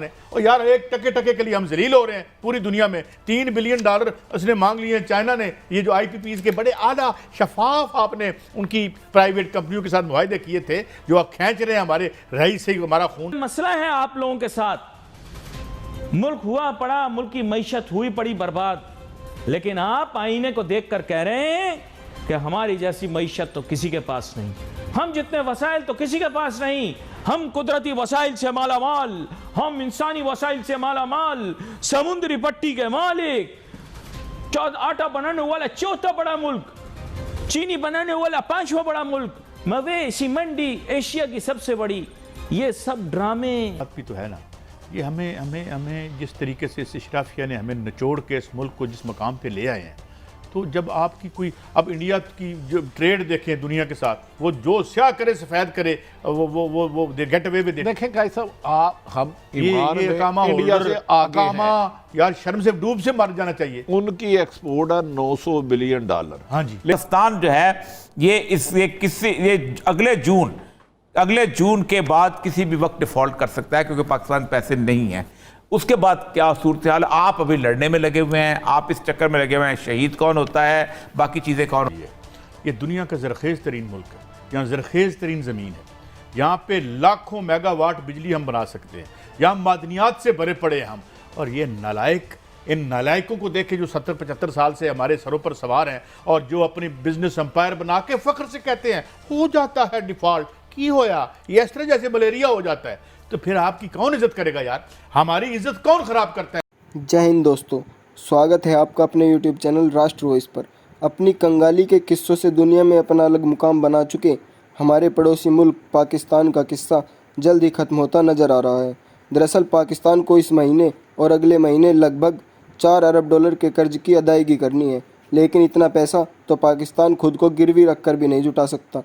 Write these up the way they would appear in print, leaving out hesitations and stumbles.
نے. اور یار ایک ٹکے ٹکے کے لیے ہم ذلیل ہو رہے ہیں پوری دنیا میں. $3 بلین اس نے مانگ لیے ہیں چائنا نے. یہ جو IPPs کے بڑے اعلیٰ شفاف آپ نے ان کی پرائیویٹ کمپنیوں کے ساتھ معاہدے کیے تھے جو آپ کھینچ رہے ہیں ہمارے رئیس سے ہمارا خون. مسئلہ ہے آپ لوگوں کے ساتھ. ملک ہوا پڑا, ملک کی معیشت ہوئی پڑی برباد, لیکن آپ آئینے کو دیکھ کر کہہ رہے ہیں کہ ہماری جیسی معیشت تو کسی کے پاس نہیں, ہم جتنے وسائل تو کسی کے پاس نہیں, ہم قدرتی وسائل سے مالا مال, ہم انسانی وسائل سے مالا مال, سمندری پٹی کے مالک, آٹا بنانے والا چوتھا بڑا ملک, چینی بنانے والا 5واں بڑا ملک, مویشی منڈی ایشیا کی سب سے بڑی. یہ سب ڈرامے بھی تو ہے نا. یہ ہمیں جس طریقے سے اس اشرافیہ نے ہمیں نچوڑ کے اس ملک کو جس مقام پہ لے آئے ہیں, تو جب آپ کی کوئی اب انڈیا کی جو ٹریڈ دیکھیں دنیا کے ساتھ, وہ جو سیاہ کرے سفید کرے وہ گیٹ اوے میں دیکھیں قائد صاحب, ہم ایمان میں انڈیا سے آگے ہیں یار, شرم سے ڈوب سے مر جانا چاہیے. ان کی ایکسپورٹ ہے $900 بلین. ہاں جی. پاکستان جو ہے یہ اگلے جون کے بعد کسی بھی وقت ڈیفالٹ کر سکتا ہے, کیونکہ پاکستان پیسے نہیں ہیں. اس کے بعد کیا صورتحال؟ آپ ابھی لڑنے میں لگے ہوئے ہیں, آپ اس چکر میں لگے ہوئے ہیں شہید کون ہوتا ہے, باقی چیزیں کون ہوتی ہے. یہ دنیا کا زرخیز ترین ملک ہے, یہاں زرخیز ترین زمین ہے, یہاں پہ لاکھوں میگا واٹ بجلی ہم بنا سکتے ہیں, یہاں معدنیات سے بھرے پڑے ہم. اور یہ نالائق, ان نالائقوں کو دیکھیں جو 70-75 سال سے ہمارے سروں پر سوار ہیں, اور جو اپنی بزنس امپائر بنا کے فخر سے کہتے ہیں ہو جاتا ہے ڈیفالٹ, کی ہویا یہ اس طرح جیسے ملیریا ہو جاتا ہے. تو پھر آپ کی کون عزت کرے گا یار, ہماری عزت کون خراب کرتا ہے. جے ہند دوستو, سواگت ہے آپ کا اپنے یوٹیوب چینل راشٹر وائس پر. اپنی کنگالی کے قصوں سے دنیا میں اپنا الگ مقام بنا چکے ہمارے پڑوسی ملک پاکستان کا قصہ جلد ہی ختم ہوتا نظر آ رہا ہے. دراصل پاکستان کو اس مہینے اور اگلے مہینے لگ بھگ $4 ارب کے قرض کی ادائیگی کرنی ہے, لیکن اتنا پیسہ تو پاکستان خود کو گروی رکھ کر بھی نہیں جٹا سکتا.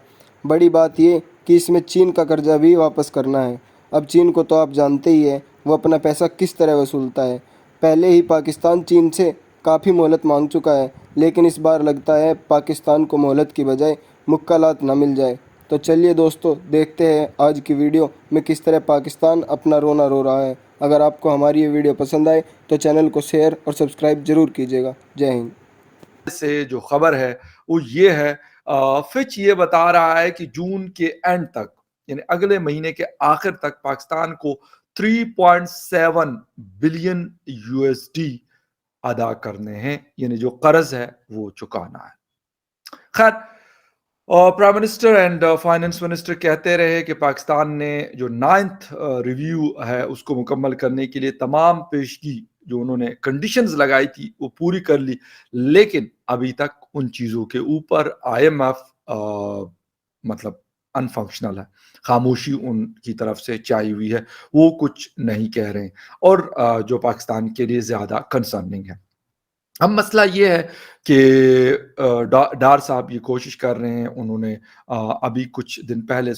بڑی بات یہ کہ اس میں چین کا قرضہ بھی واپس کرنا ہے. اب چین کو تو آپ جانتے ہی ہیں وہ اپنا پیسہ کس طرح وصولتا ہے. پہلے ہی پاکستان چین سے کافی مہلت مانگ چکا ہے, لیکن اس بار لگتا ہے پاکستان کو مہلت کی بجائے مکالات نہ مل جائے. تو چلیے دوستو, دیکھتے ہیں آج کی ویڈیو میں کس طرح پاکستان اپنا رونا رو رہا ہے. اگر آپ کو ہماری یہ ویڈیو پسند آئے تو چینل کو شیئر اور سبسکرائب ضرور کیجیے گا. جے ہند. سے جو خبر ہے وہ یہ ہے, فچ یہ بتا رہا ہے کہ جون کے اینڈ تک, یعنی اگلے مہینے کے آخر تک پاکستان کو 3.7 بلین USD ادا کرنے ہیں, یعنی جو قرض ہے وہ چکانا ہے. خیر, prime minister and finance minister کہتے رہے کہ پاکستان نے جو 9th ریویو ہے اس کو مکمل کرنے کے لیے تمام پیشگی جو انہوں نے کنڈیشنز لگائی تھی وہ پوری کر لی, لیکن ابھی تک ان چیزوں کے اوپر IMF مطلب انفنکشنل ہے, خاموشی ان کی طرف سے چائی ہوئی ہے, وہ کچھ نہیں کہہ رہے ہیں, اور جو پاکستان کے لیے زیادہ کنسرننگ ہے. اب مسئلہ یہ ہے کہ ڈار صاحب یہ کوشش کر رہے ہیں, انہوں نے ابھی کچھ دن پہلے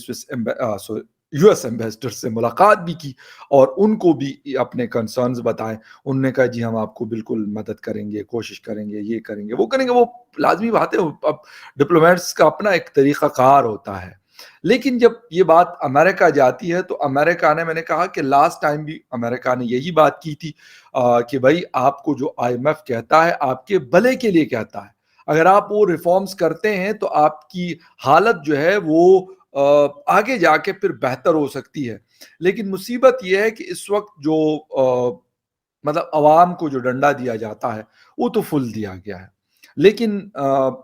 US ایمبیسڈر سے ملاقات بھی کی اور ان کو بھی اپنے کنسرنز بتائے. انہوں نے کہا جی ہم آپ کو بالکل مدد کریں گے, کوشش کریں گے, یہ کریں گے, وہ کریں گے. وہ لازمی بات ہے, اب ڈپلومیٹس کا اپنا ایک طریقہ کار ہوتا ہے. لیکن جب یہ بات امریکہ جاتی ہے تو امریکہ نے, میں نے کہا کہ لاسٹ ٹائم بھی امریکہ نے یہی بات کی تھی کہ بھائی آپ کو جو IMF کہتا ہے آپ کے بھلے کے لیے کہتا ہے, اگر آپ وہ ریفارمز کرتے ہیں تو آپ کی حالت جو ہے وہ آگے جا کے پھر بہتر ہو سکتی ہے. لیکن مصیبت یہ ہے کہ اس وقت جو مطلب عوام کو جو ڈنڈا دیا جاتا ہے وہ تو فل دیا گیا ہے, لیکن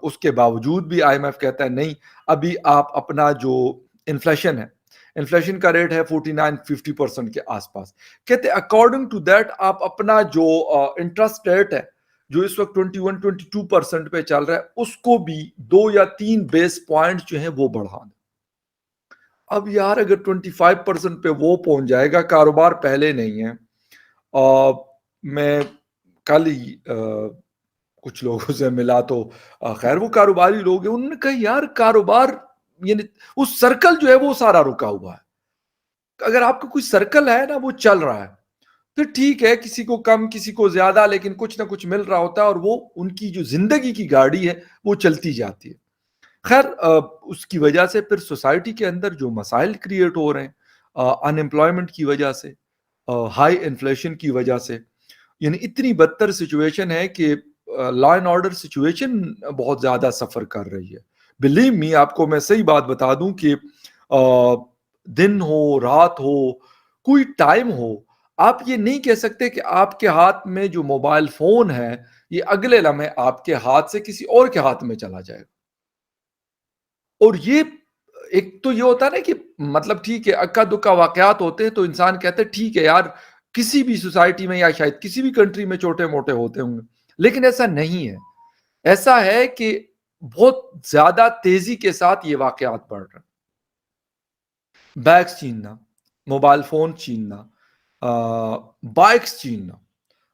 اس کے باوجود بھی IMF کہتا ہے نہیں, ابھی آپ اپنا جو انفلیشن ہے, انفلیشن کا ریٹ ہے 49-50% کے آس پاس, کہتے ہیں اکارڈنگ ٹو دیٹ آپ اپنا جو انٹرسٹ ریٹ ہے جو اس وقت 21-22% پہ چل رہا ہے اس کو بھی 2 یا 3 بیس پوائنٹ جو ہیں وہ بڑھا دیں. اب یار اگر 25% پہ وہ پہنچ جائے گا, کاروبار پہلے نہیں ہے. میں کل ہی کچھ لوگوں سے ملا تو خیر وہ کاروباری لوگ ہیں, انہوں نے کہا یار کاروبار یعنی اس سرکل جو ہے وہ سارا رکا ہوا ہے. اگر آپ کا کوئی سرکل ہے نا وہ چل رہا ہے پھر ٹھیک ہے, کسی کو کم کسی کو زیادہ, لیکن کچھ نہ کچھ مل رہا ہوتا ہے اور وہ ان کی جو زندگی کی گاڑی ہے وہ چلتی جاتی ہے. خیر اس کی وجہ سے پھر سوسائٹی کے اندر جو مسائل کریٹ ہو رہے ہیں ان امپلائمنٹ کی وجہ سے, ہائی انفلیشن کی وجہ سے. یعنی اتنی بدتر سچویشن ہے کہ لا اینڈ آرڈر سچویشن بہت زیادہ سفر کر رہی ہے. بلیو می, آپ کو میں صحیح بات بتا دوں کہ دن ہو رات ہو کوئی ٹائم ہو, آپ یہ نہیں کہہ سکتے کہ آپ کے ہاتھ میں جو موبائل فون ہے یہ اگلے لمحے آپ کے ہاتھ سے کسی اور کے ہاتھ میں چلا جائے گا. اور یہ ایک تو یہ ہوتا ہے نا کہ مطلب ٹھیک ہے اکا دکا واقعات ہوتے ہیں تو انسان کہتے ہیں ٹھیک ہے یار, کسی بھی سوسائٹی میں یا شاید کسی بھی کنٹری میں چھوٹے موٹے ہوتے ہوں گے, لیکن ایسا نہیں ہے. ایسا ہے کہ بہت زیادہ تیزی کے ساتھ یہ واقعات بڑھ رہے ہیں. بیگز چھیننا, موبائل فون چھیننا, بائکس چھیننا.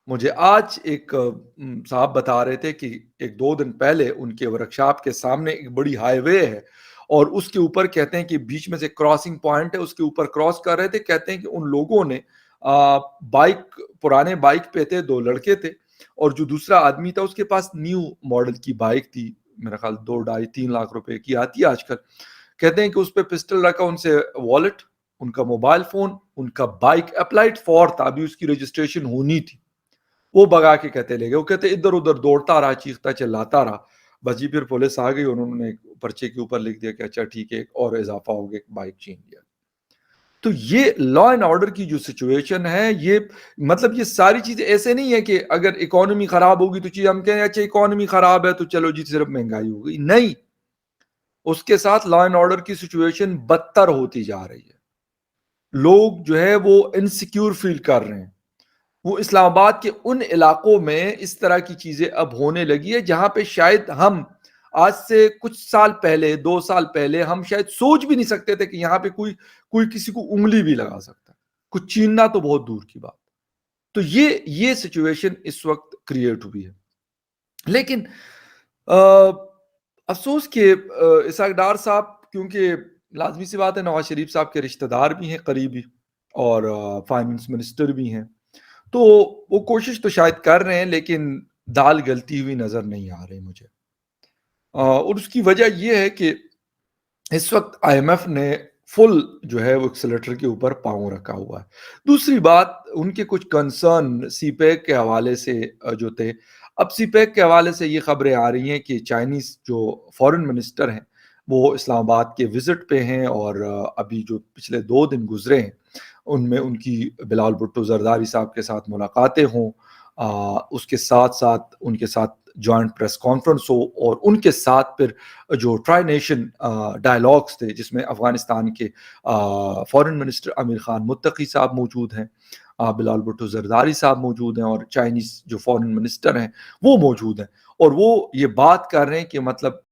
مجھے آج ایک صاحب بتا رہے تھے کہ ایک 2 دن پہلے ان کے ورکشاپ کے سامنے ایک بڑی ہائی وے ہے اور اس کے اوپر کہتے ہیں کہ بیچ میں سے کراسنگ پوائنٹ ہے, اس کے اوپر کراس کر رہے تھے. کہتے ہیں کہ ان لوگوں نے بائک, پرانے بائک پہ تھے, 2 لڑکے تھے اور جو دوسرا آدمی تھا اس کے پاس نیو ماڈل کی بائک تھی, میرا خیال 2-2.5-3 لاکھ روپے کی آتی ہے آج کل. کہتے ہیں کہ اس پہ پسٹل رکھا, ان سے والٹ, ان کا موبائل فون, ان کا بائک اپلائڈ فور تھا, ابھی اس کی رجسٹریشن ہونی تھی, وہ بگا کے کہتے لے گئے. وہ کہتے ادھر ادھر دوڑتا رہا, چیختا چلاتا رہا. بس جی پھر پولیس آ گئی, انہوں نے پرچے کے اوپر لکھ دیا کہ اچھا ٹھیک ہے اور اضافہ ہو گیا, بائک چھین لیا. تو یہ لا اینڈ آرڈر کی جو سچویشن ہے, یہ مطلب یہ ساری چیزیں ایسے نہیں ہے کہ اگر اکانومی خراب ہوگی تو چیز ہم کہیں اچھا اکانومی خراب ہے تو چلو جی صرف مہنگائی ہو گئی. نہیں, اس کے ساتھ لا اینڈ آرڈر کی سچویشن بدتر ہوتی جا رہی ہے. لوگ جو ہے وہ انسیکیور فیل کر رہے ہیں. وہ اسلام آباد کے ان علاقوں میں اس طرح کی چیزیں اب ہونے لگی ہے جہاں پہ شاید ہم آج سے کچھ سال پہلے, 2 سال پہلے ہم شاید سوچ بھی نہیں سکتے تھے کہ یہاں پہ کوئی کسی کو انگلی بھی لگا سکتا ہے. کچھ چھیننا تو بہت دور کی بات. تو یہ سچویشن اس وقت کریٹ ہوئی ہے. لیکن افسوس کہ اسحاق ڈار صاحب, کیونکہ لازمی سی بات ہے نواز شریف صاحب کے رشتہ دار بھی ہیں قریبی اور فائنانس منسٹر بھی ہیں, تو وہ کوشش تو شاید کر رہے ہیں لیکن دال گلتی ہوئی نظر نہیں آ رہی مجھے. اور اس کی وجہ یہ ہے کہ اس وقت آئی ایم ایف نے فل جو ہے وہ ایکسیلیٹر کے اوپر پاؤں رکھا ہوا ہے. دوسری بات, ان کے کچھ کنسرن سی پیک کے حوالے سے جو تھے, اب سی پیک کے حوالے سے یہ خبریں آ رہی ہیں کہ چائنیز جو فارن منسٹر ہیں وہ اسلام آباد کے وزٹ پہ ہیں, اور ابھی جو پچھلے 2 دن گزرے ہیں ان میں ان کی بلاول بھٹو زرداری صاحب کے ساتھ ملاقاتیں ہوں, اس کے ساتھ ساتھ ان کے ساتھ جوائنٹ پریس کانفرنس ہو, اور ان کے ساتھ پھر جو ٹرائی نیشن ڈائلاگس تھے جس میں افغانستان کے فارن منسٹر امیر خان متقی صاحب موجود ہیں, بلاول بھٹو زرداری صاحب موجود ہیں, اور چائنیز جو فارن منسٹر ہیں وہ موجود ہیں, اور وہ یہ بات کر رہے ہیں کہ مطلب